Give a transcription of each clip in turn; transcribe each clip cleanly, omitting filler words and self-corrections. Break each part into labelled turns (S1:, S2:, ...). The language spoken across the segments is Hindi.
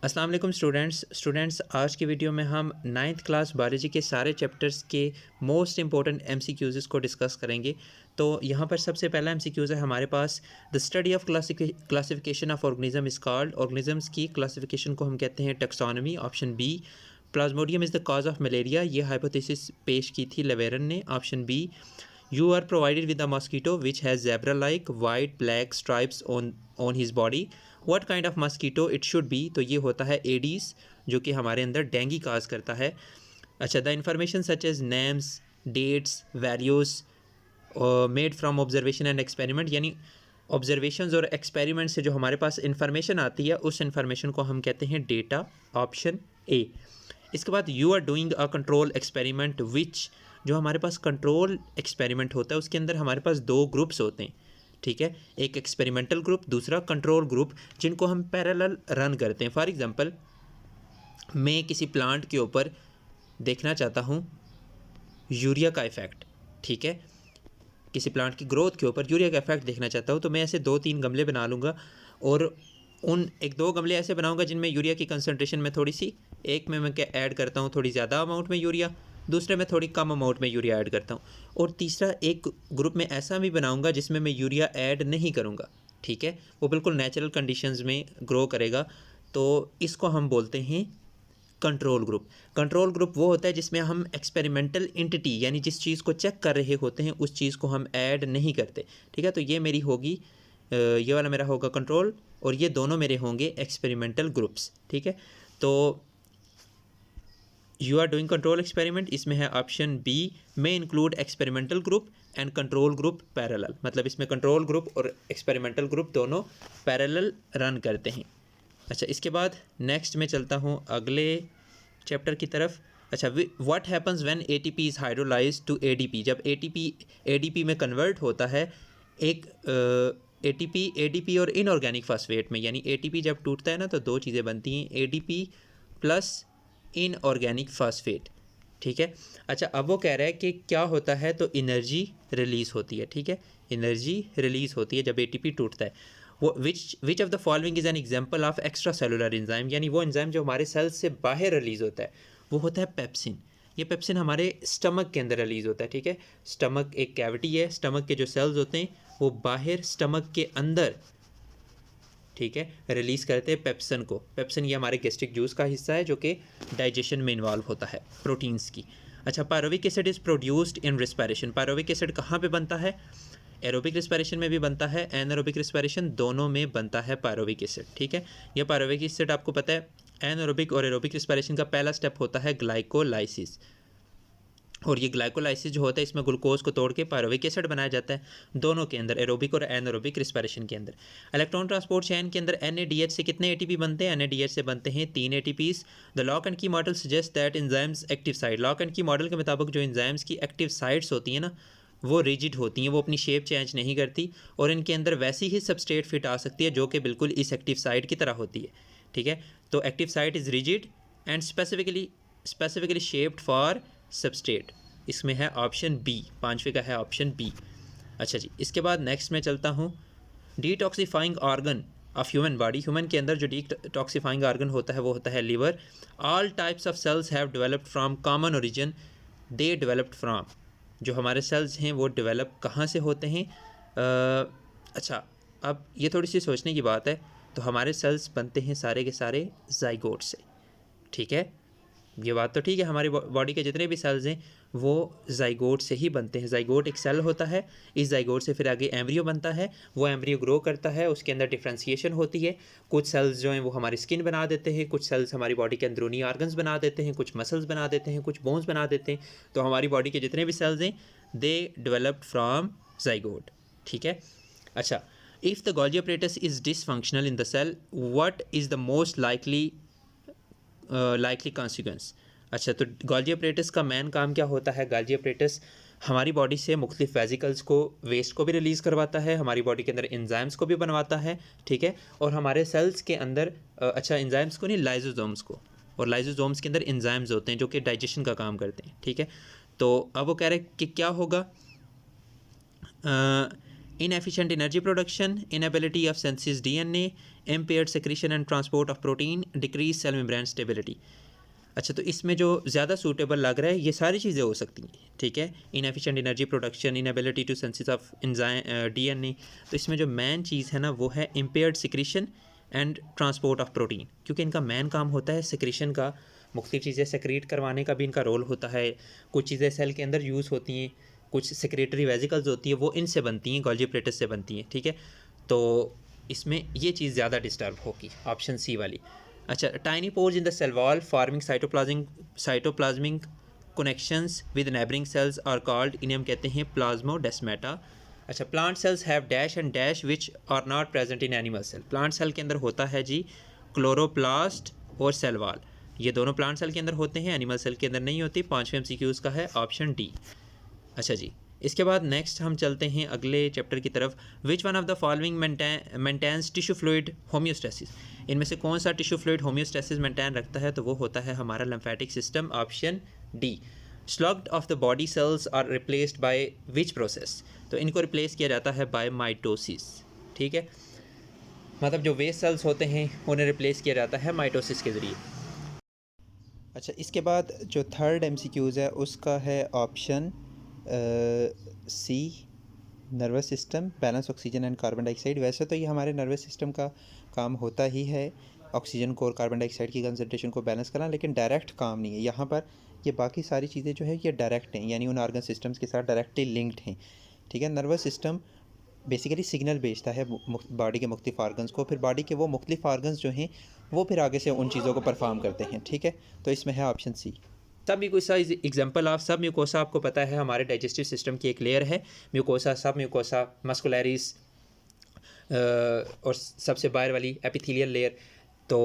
S1: अस्सलाम वालेकुम स्टूडेंट्स आज की वीडियो में हम नाइन्थ क्लास बायोलॉजी के सारे चैप्टर्स के मोस्ट इंपॉर्टेंट एमसीक्यूज़ को डिस्कस करेंगे। तो यहाँ पर सबसे पहला एमसीक्यूज़ है हमारे पास, the study of classification of organism is called. Organisms की क्लासिफिकेशन को हम कहते हैं taxonomy. Option B. Plasmodium is the cause of malaria, ये हाइपोथेसिस पेश की थी लेवेरन ने। Option B. You are provided with a mosquito which has zebra like white black stripes on his body, what kind of mosquito it should be, तो ये होता है एडीज़, जो कि हमारे अंदर डेंगी काज करता है। अच्छा, the information such as names, dates, values made from observation and experiment, यानी ऑब्जर्वेशंस और एक्सपेरिमेंट से जो हमारे पास इन्फॉर्मेशन आती है उस इन्फॉर्मेशन को हम कहते हैं डेटा। Option A. इसके बाद you are doing a control experiment which, जो हमारे पास कंट्रोल एक्सपेरिमेंट होता है उसके अंदर हमारे पास दो ग्रुप्स होते हैं, ठीक है, एक एक्सपेरिमेंटल ग्रुप, दूसरा कंट्रोल ग्रुप, जिनको हम पैरेलल रन करते हैं। फॉर एग्जांपल, मैं किसी प्लांट के ऊपर देखना चाहता हूँ यूरिया का इफ़ेक्ट, ठीक है, किसी प्लांट की ग्रोथ के ऊपर यूरिया का इफेक्ट देखना चाहता हूँ, तो मैं ऐसे 2-3 गमले बना लूँगा और उन 1-2 गमले ऐसे बनाऊँगा जिनमें यूरिया की कंसनट्रेशन में थोड़ी सी, एक में मैं क्या ऐड करता हूँ थोड़ी ज़्यादा अमाउंट में यूरिया, दूसरे में थोड़ी कम अमाउंट में यूरिया ऐड करता हूँ, और तीसरा एक ग्रुप में ऐसा भी बनाऊँगा जिसमें मैं यूरिया ऐड नहीं करूँगा, ठीक है, वो बिल्कुल नेचुरल कंडीशंस में ग्रो करेगा। तो इसको हम बोलते हैं कंट्रोल ग्रुप। कंट्रोल ग्रुप वो होता है जिसमें हम एक्सपेरिमेंटल एंटिटी, यानी जिस चीज़ को चेक कर रहे होते हैं उस चीज़ को हम ऐड नहीं करते, ठीक है। तो ये मेरी होगी, ये वाला मेरा होगा कंट्रोल, और ये दोनों मेरे होंगे एक्सपेरिमेंटल ग्रुप्स, ठीक है। तो you are doing control experiment, इसमें है ऑप्शन बी, में include experimental group and control group parallel, मतलब इसमें कंट्रोल ग्रुप और एक्सपेरिमेंटल ग्रुप दोनों पैरेलल रन करते हैं। अच्छा, इसके बाद नेक्स्ट में चलता हूँ अगले चैप्टर की तरफ। अच्छा, what happens when ATP is hydrolysed to ADP, जब एडीपी में कन्वर्ट होता है एक एडीपी और इनऑर्गेनिक फॉस्फेट में, यानी एटीपी जब टूटता है ना तो दो चीज़ें बनती हैं, एडीपी प्लस इनऑर्गेनिक फॉस्फेट, ठीक है। अच्छा, अब वो कह रहा है कि क्या होता है, तो एनर्जी रिलीज़ होती है, ठीक है, एनर्जी रिलीज़ होती है जब एटीपी टूटता है। वो विच of the following is an example of extra cellular enzyme, यानी वो एंजाइम जो हमारे सेल्स से बाहर रिलीज़ होता है वो होता है पेप्सिन। ये पेप्सिन हमारे स्टमक के अंदर रिलीज़ होता है, ठीक है। स्टमक एक कैविटी है, स्टमक के जो सेल्स होते हैं वो बाहर स्टमक के अंदर, ठीक है, रिलीज़ करते हैं पेप्सिन को। पेप्सिन ये हमारे गैस्ट्रिक जूस का हिस्सा है जो कि डाइजेशन में इन्वॉल्व होता है प्रोटीन्स की। अच्छा, pyruvic acid is produced in respiration, pyruvic acid कहाँ पे बनता है, एरोबिक रिस्पायरेशन में भी बनता है, एनारोबिक रिस्पायरेशन दोनों में बनता है पायरोविक एसिड, ठीक है। यह पायरोविक एसिड आपको पता है, एनारोबिक और एरोबिक रिस्पायरेशन का पहला स्टेप होता है ग्लाइकोलाइसिस, और ये ग्लाइकोलाइसिस जो होता है इसमें ग्लूकोज को तोड़ के पायरोविक एसिड बनाया जाता है, दोनों के अंदर, एरोबिक और एनारोबिक रिस्पायरेशन के अंदर। इलेक्ट्रॉन ट्रांसपोर्ट चेन के अंदर NADH से कितने ATP बनते हैं, NADH से बनते हैं 3 ATPs। द लॉक एंड की model suggest that enzymes active site, lock and की मॉडल के मुताबिक जो एंजाइम्स की एक्टिव साइट्स होती हैं ना वो रिजिड होती हैं, वो अपनी शेप चेंज नहीं करती, और इनके अंदर वैसी ही सबस्ट्रेट फिट आ सकती है जो कि बिल्कुल इस एक्टिव साइट की तरह होती है, ठीक है। तो active site is rigid and specifically shaped for substrate, इसमें है ऑप्शन बी, पाँचवें का है ऑप्शन बी। अच्छा जी, इसके बाद नेक्स्ट में चलता हूँ, detoxifying organ of human body, human के अंदर जो डिटॉक्सीफाइंग ऑर्गन होता है वो होता है liver. All types of cells have developed from common origin, they developed from, जो हमारे सेल्स हैं वो डेवलप कहाँ से होते हैं। अच्छा, अब ये थोड़ी सी सोचने की बात है, तो हमारे सेल्स बनते हैं सारे के सारे जाइगोट से, ठीक है, ये बात तो ठीक है, हमारी बॉडी के जितने भी सेल्स हैं वो जाइगोट से ही बनते हैं। जाइगोट एक सेल होता है, इस जाइगोट से फिर आगे एम्ब्रियो बनता है, वो एम्ब्रियो ग्रो करता है, उसके अंदर डिफ्रेंशिएशन होती है, कुछ सेल्स जो हैं वो हमारी स्किन बना देते हैं, कुछ सेल्स हमारी बॉडी के अंदरूनी ऑर्गन्स बना देते हैं, कुछ मसल्स बना देते हैं, कुछ बोन्स बना देते हैं। तो हमारी बॉडी के जितने भी सेल्स हैं दे डेवलप्ड फ्रॉम जाइगोट, ठीक है। अच्छा, if the Golgi apparatus is dysfunctional in the cell, what is the most likely consequence. अच्छा, तो गोल्गी apparatus का मेन काम क्या होता है, गोल्गी apparatus हमारी बॉडी से मुख्तलिफ वेजिकल्स को, वेस्ट को भी रिलीज़ करवाता है, हमारी बॉडी के अंदर एंजाइम्स को भी बनवाता है, ठीक है, और हमारे सेल्स के अंदर अच्छा, एंजाइम्स को नहीं, लाइजोसोम्स को, और लाइजोसोम्स के अंदर एंजाइम्स होते हैं जो कि डाइजेशन का काम करते हैं, ठीक है। तो अब वो कह रहे हैं कि क्या होगा, inefficient energy production, inability of synthesis DNA, impaired secretion and transport of protein, decrease cell membrane stability. अच्छा, तो इसमें जो ज़्यादा सूटेबल लग रहा है ये सारी चीज़ें हो सकती हैं, ठीक है। Inefficient energy production, inability to synthesis of DNA, तो इसमें जो मेन चीज़ है ना वो है impaired secretion and transport of protein, क्योंकि इनका मेन काम होता है सेक्रेशन का, मुख्तलिफ चीज़ें सेक्रेट करवाने का भी इनका रोल होता है। कुछ चीज़ें सेल के अंदर यूज़ होती हैं, कुछ सेक्रेटरी वेजिकल्स होती है वो इनसे बनती हैं, गोल्जी प्लेटस से बनती हैं, ठीक है। तो इसमें ये चीज़ ज़्यादा डिस्टर्ब होगी, ऑप्शन सी वाली। अच्छा, tiny pores in the cell wall forming cytoplasmic connections with neighbouring cells are called, इन्हें हम कहते हैं प्लाज्मोडेस्माटा। अच्छा, plant cells have dash and dash which are not present in animal cell. Plant cell के अंदर होता है जी क्लोरोप्लास्ट और सेल वॉल, ये दोनों प्लांट सेल के अंदर होते हैं, एनिमल सेल के अंदर नहीं होती। 5वें MCQs का है ऑप्शन डी। अच्छा जी, इसके बाद नेक्स्ट हम चलते हैं अगले चैप्टर की तरफ। Which one of the following maintains tissue fluid homeostasis, इनमें से कौन सा टिश्यू फ्लूइड होम्योस्टेसिस मेंटेन रखता है, तो वो होता है हमारा lymphatic system, option D. Sloughed off the body cells are replaced by which process, तो इनको रिप्लेस किया जाता है बाय माइटोसिस, ठीक है। मतलब जो वेस्ट सेल्स होते हैं उन्हें रिप्लेस किया जाता है माइटोसिस के ज़रिए।
S2: अच्छा, इसके बाद जो थर्ड MCQs है उसका है option C, nervous system, balance oxygen and carbon dioxide. वैसे तो ये हमारे नर्वस सिस्टम का काम होता ही है ऑक्सीजन को और कार्बन डाइऑक्साइड की कंसनट्रेशन को बैलेंस करना, लेकिन डायरेक्ट काम नहीं है यहाँ पर। ये बाकी सारी चीज़ें जो है ये डायरेक्ट हैं, यानी उन ऑर्गन सिस्टम्स के साथ डायरेक्टली लिंक्ड हैं, ठीक है। नर्वस सिस्टम बेसिकली सिग्नल भेजता है बॉडी के मुख्तलिफ ऑर्गन्स को, फिर बॉडी के वो मुख्तलिफ ऑर्गन्स जो हैं वो फिर आगे से उन चीज़ों को परफॉर्म करते हैं, ठीक है। तो इसमें है ऑप्शन सी।
S1: सब म्यूकोसा इज एग्जांपल ऑफ, सब म्यूकोसा आपको पता है हमारे डाइजेस्टिव सिस्टम की एक लेयर है म्यूकोसा, सब म्यूकोसा, मस्कुलरिस और सबसे बाहर वाली एपिथेलियल लेयर। तो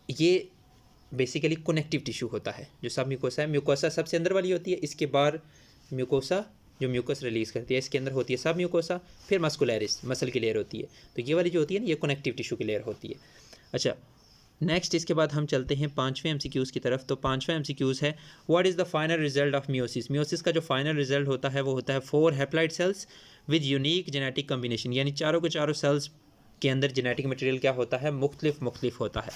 S1: ये बेसिकली कनेक्टिव टिश्यू होता है जो सब म्यूकोसा है। म्यूकोसा सबसे अंदर वाली होती है, इसके बाहर म्यूकोसा जो म्यूकस रिलीज़ करती है, इसके अंदर होती है सब म्यूकोसा, फिर मस्कुलरिस मसल की लेयर होती है। तो ये वाली जो होती है ना ये कनेक्टिव टिश्यू की लेयर होती है। अच्छा, नेक्स्ट इसके बाद हम चलते हैं 5वें MCQs की तरफ। तो 5वां MCQs है what is the final result of meiosis. Meiosis का जो फाइनल रिजल्ट होता है वो होता है 4 haploid cells with unique genetic combination, यानी चारों के चारों सेल्स के अंदर जेनेटिक मटेरियल क्या होता है, मुख्तलिफ होता है।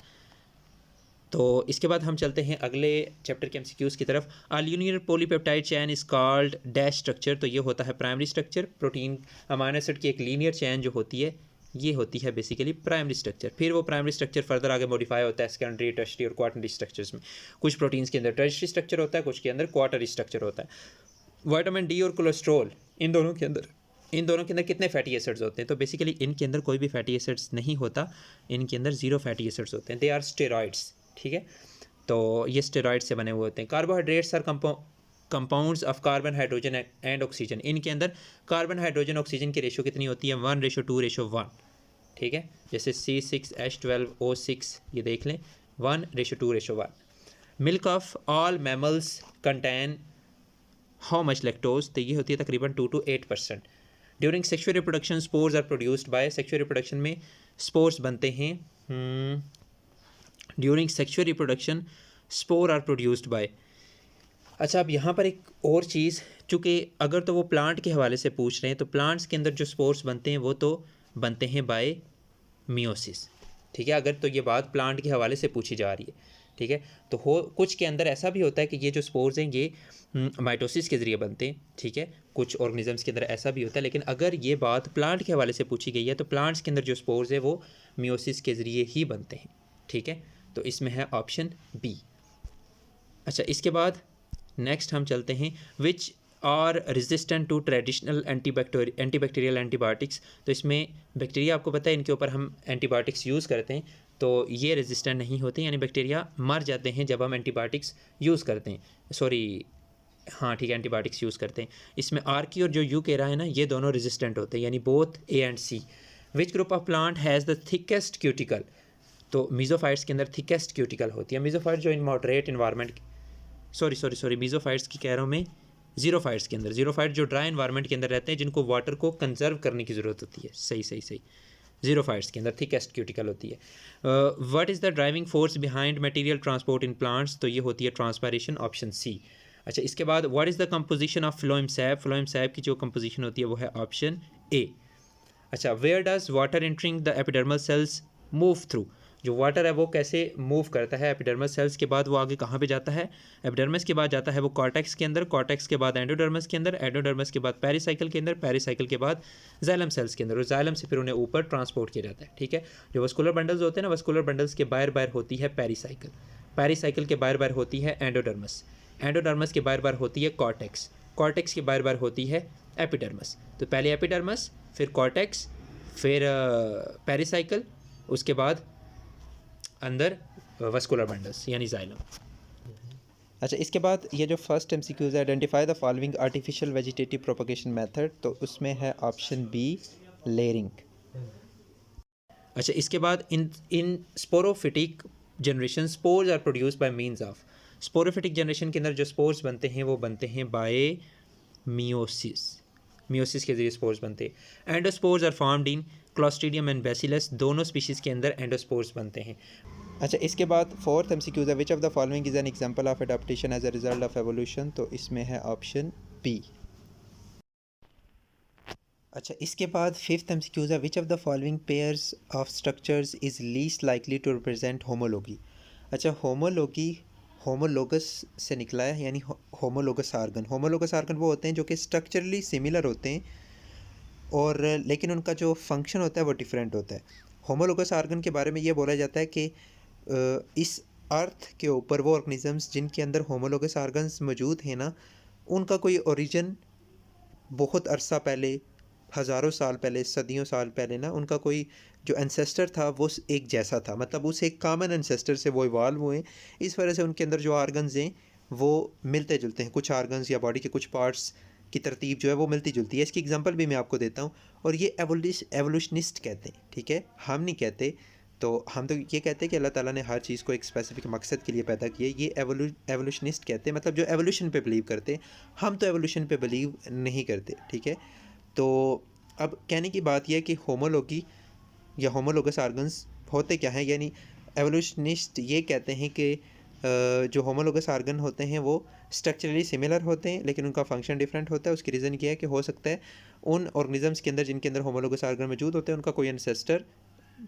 S1: तो इसके बाद हम चलते हैं अगले चैप्टर के MCQs की तरफ। A linear polypeptide chain is called dash structure, तो ये होता है primary structure. Protein amino acid की एक लीनियर चेन जो होती है ये होती है बेसिकली प्राइमरी स्ट्रक्चर। फिर वो प्राइमरी स्ट्रक्चर फर्दर आगे मॉडिफाई होता है सेकेंडरी, टर्शियरी और क्वार्टररी स्ट्रक्चर्स में। कुछ प्रोटीन्स के अंदर टर्शियरी स्ट्रक्चर होता है, कुछ के अंदर क्वार्टररी स्ट्रक्चर होता है। विटामिन डी और कोलेस्ट्रॉल, इन दोनों के अंदर कितने फैटी एसिड्स होते हैं, तो बेसिकली इनके अंदर कोई भी फैटी एसिड्स नहीं होता, इनके अंदर 0 फैटी एसिड्स होते हैं। दे आर स्टेरॉइड्स, ठीक है। तो ये स्टेरॉइड से बने हुए होते हैं। Carbohydrates are compounds of carbon, hydrogen and oxygen, इनके अंदर कार्बन, हाइड्रोजन, ऑक्सीजन की रेशो कितनी होती है, 1:2:1, ठीक है। जैसे C6H12O6 ये देख लें, 1:2:1। Milk of all mammals contain how much lactose, तो ये होती है तकरीबन 2 to 8%। During sexual reproduction spores are produced by, sexual reproduction में स्पोर्स बनते हैं। During sexual reproduction spore are produced by. अच्छा, अब यहाँ पर एक और चीज़, चूँकि अगर तो वो प्लांट के हवाले से पूछ रहे हैं तो प्लांट्स के अंदर जो स्पोर्स बनते हैं वो तो बनते हैं बाय मियोसिस, ठीक है। अगर तो ये बात प्लांट के हवाले से पूछी जा रही है, ठीक है। तो कुछ के अंदर ऐसा भी होता है कि ये जो स्पोर्स हैं ये माइटोसिस के ज़रिए बनते हैं, ठीक है। कुछ ऑर्गेनिजम्स के अंदर ऐसा भी होता है, लेकिन अगर ये बात प्लांट के हवाले से पूछी गई है तो प्लांट्स के अंदर जो स्पोर्स है वो मियोसिस के ज़रिए ही बनते हैं, ठीक है। तो इसमें है ऑप्शन बी। अच्छा, इसके बाद नेक्स्ट हम चलते हैं which are resistant to traditional antibacterial antibiotics. तो इसमें बैक्टीरिया आपको पता है इनके ऊपर हम एंटीबायोटिक्स यूज़ करते हैं, तो ये रेजिस्टेंट नहीं होते, यानी बैक्टीरिया मर जाते हैं जब हम एंटीबायोटिक्स यूज़ करते हैं, हाँ ठीक है, एंटीबायोटिक्स यूज़ करते हैं। इसमें आर्की और जो यू कह रहा है ना ये दोनों रेजिस्टेंट होते हैं, यानी both A and C। Which group of plant has the thickest cuticle, तो मीज़ोफाइट्स के अंदर थिकेस्ट क्यूटिकल होती है। मीज़ोफाइट जो इन मॉडरेट इन्वायरमेंट, मीज़ोफाइट्स की कह रहा हूँ मैं, ज़ीरोफाइट्स के अंदर, ज़ीरोफाइट जो ड्राई इन्वायरमेंट के अंदर रहते हैं जिनको वाटर को कंजर्व करने की ज़रूरत होती है, सही। ज़ीरोफाइट्स के अंदर थिकेस्ट क्यूटिकल होती है। What is the driving force behind material transport in plants, तो ये होती है ट्रांसपायरेशन, ऑप्शन सी। अच्छा, इसके बाद what is the composition of phloem SAP, phloem SAP की जो कंपोजिशन होती है वो है ऑप्शन ए। अच्छा, where does water entering the epidermal cells move through, जो वाटर है वो कैसे मूव करता है एपिडर्मस सेल्स के बाद, वो आगे कहाँ पे जाता है, एपिडर्मस के बाद जाता है वो कॉर्टेक्स के अंदर, कॉर्टेक्स के बाद एंडोडर्मस के अंदर, एंडोडर्मस के बाद पेरिसाइकिल के अंदर, पेरिसाइकिल के बाद जाइलम सेल्स के अंदर, और जाइलम से फिर उन्हें ऊपर ट्रांसपोर्ट किया जाता है। ठीक है, जो वस्कुलर बंडल्स होते हैं ना, वस्कुलर बंडल्स के बाहर बाहर होती है पेरिसाइकिल, पेरिसाइकिल के बाहर बाहर होती है एंडोडर्मस, एंडोडर्मस के बाहर बाहर होती है कॉर्टेक्स, कॉर्टेक्स के बाहर बाहर होती है एपिडर्मस। तो पहले एपिडर्मस, फिर कॉर्टेक्स, फिर पेरिसाइकिल, उसके बाद अंदर वस्कुलर बंडल्स यानी जाइलम।
S2: अच्छा, इसके बाद ये जो फर्स्ट एमसीक्यूज है, identify the following artificial vegetative propagation method, तो उसमें है ऑप्शन बी लेयरिंग।
S1: अच्छा, इसके बाद in sporophytic generation spores are produce by means of, sporophytic generation के अंदर जो स्पोर्स बनते हैं वो बनते हैं बाय मियोसिस, मियोसिस के जरिए स्पोर्स बनते हैं। Endospores are formed in Clostridium and Bacillus, दोनों स्पीशीज़ के अंदर एंडोस्पोर्स बनते हैं।
S2: अच्छा, इसके बाद फोर्थ एमसीक्यूज है, which of the following is an example of adaptation as a result of evolution, तो इसमें है ऑप्शन बी। अच्छा, इसके बाद फिफ्थ एमसीक्यूज है, which of the following pairs of structures is least likely to represent homology. अच्छा, होमोलॉगी होमोलोगस से निकला है, यानी होमोलोगस आर्गन। होमोलोगस आर्गन वो होते हैं जो कि स्ट्रक्चरली सिमिलर होते हैं और लेकिन उनका जो फंक्शन होता है वो डिफरेंट होता है। होमोलोगस आर्गन के बारे में ये बोला जाता है कि इस अर्थ के ऊपर वो ऑर्गेनिजम्स जिनके अंदर होमोलोगस आर्गन्स मौजूद हैं ना, उनका कोई ओरिजिन बहुत अरसा पहले, हज़ारों साल पहले, सदियों साल पहले ना, उनका कोई जो एंसेस्टर था वो एक जैसा था, मतलब उस एक कॉमन एंसेस्टर से वो इवाल्व हुए। इस वजह से उनके अंदर जो आर्गन्स हैं वो मिलते जुलते हैं, कुछ आर्गन्स या बॉडी के कुछ पार्ट्स की तरतीब जो है वो मिलती जुलती है। इसकी एग्जांपल भी मैं आपको देता हूँ, और ये एवोल्यूशनिस्ट कहते हैं। ठीक है, हम नहीं कहते, तो हम तो ये कहते हैं कि अल्लाह ताला ने हर चीज़ को एक स्पेसिफिक मकसद के लिए पैदा किया। ये एवोल्यूशनिस्ट कहते हैं, मतलब जो एवोल्यूशन पे बिलीव करते हैं। हम तो एवोल्यूशन पे बिलीव नहीं करते। ठीक है, तो अब कहने की बात यह है कि होमोलॉगी या होमोलोगस आर्गन्स होते क्या हैं, यानी एवोल्यूशनिस्ट ये कहते हैं कि जो होमोलोगस आर्गन होते हैं वो स्ट्रक्चरली सिमिलर होते हैं लेकिन उनका फंक्शन डिफरेंट होता है। उसकी रीज़न क्या है कि हो सकता है उन ऑर्गेनिजम्स के अंदर जिनके अंदर होमोलोगस आर्गन मौजूद होते हैं उनका कोई एंसेस्टर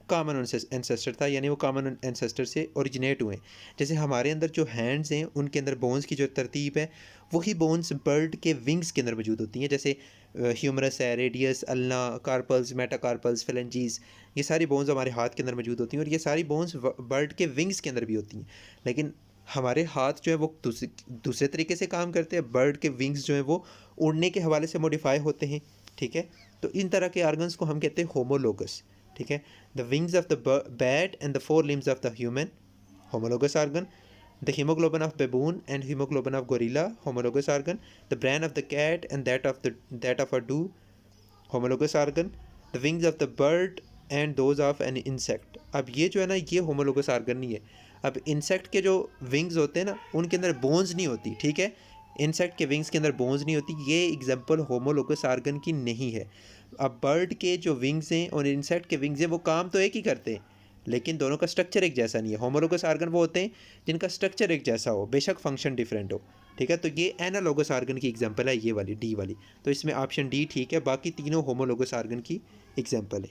S2: कॉमन एंसेस्टर था, यानी वो कॉमन एंसेस्टर से ओरिजिनेट हुए। जैसे हमारे अंदर जो हैंड्स हैं उनके अंदर बोन्स की जो तरतीब है वही बोन्स बर्ड के विंग्स के अंदर मौजूद होती हैं। जैसे ह्यूमरस है, radius, ulna, carpals, metacarpals, phalanges, ये सारी बोन्स हमारे हाथ के अंदर मौजूद होती हैं और ये सारी बोन्स बर्ड के विंग्स के अंदर भी होती हैं। लेकिन हमारे हाथ जो है वो दूसरे तरीके से काम करते हैं। बर्ड के विंग्स जो हैं वो उड़ने के हवाले से मॉडिफाई होते हैं। ठीक है, तो इन तरह के आर्गन्स को हम कहते हैं होमोलोगस। ठीक है, the wings of the bat and the four limbs of the human, homologous organ. The hemoglobin of baboon and hemoglobin of gorilla, homologous organ. The brain of the cat and that of a dew, homologous organ. The wings of the bird and those of an insect. अब ये जो है ना, ये homologous organ नहीं है। अब इंसेक्ट के जो विंग्स होते हैं ना उनके अंदर बोन्स नहीं होती। ठीक है, इंसेक्ट के विंग्स के अंदर बोन्स नहीं होती, ये एग्जाम्पल होमोलोगस आर्गन की नहीं है। अब बर्ड के जो विंग्स हैं और इंसेक्ट के विंग्स हैं वो काम तो एक ही करते हैं लेकिन दोनों का स्ट्रक्चर एक जैसा नहीं है। होमोलोगस आर्गन वो होते हैं जिनका स्ट्रक्चर एक जैसा हो, बेशक फंक्शन डिफरेंट हो। ठीक है, तो ये एनालोगस आर्गन की एग्जांपल है, ये वाली डी वाली। तो इसमें ऑप्शन डी ठीक है, बाकी तीनों होमोलोगस आर्गन की एग्जांपल है।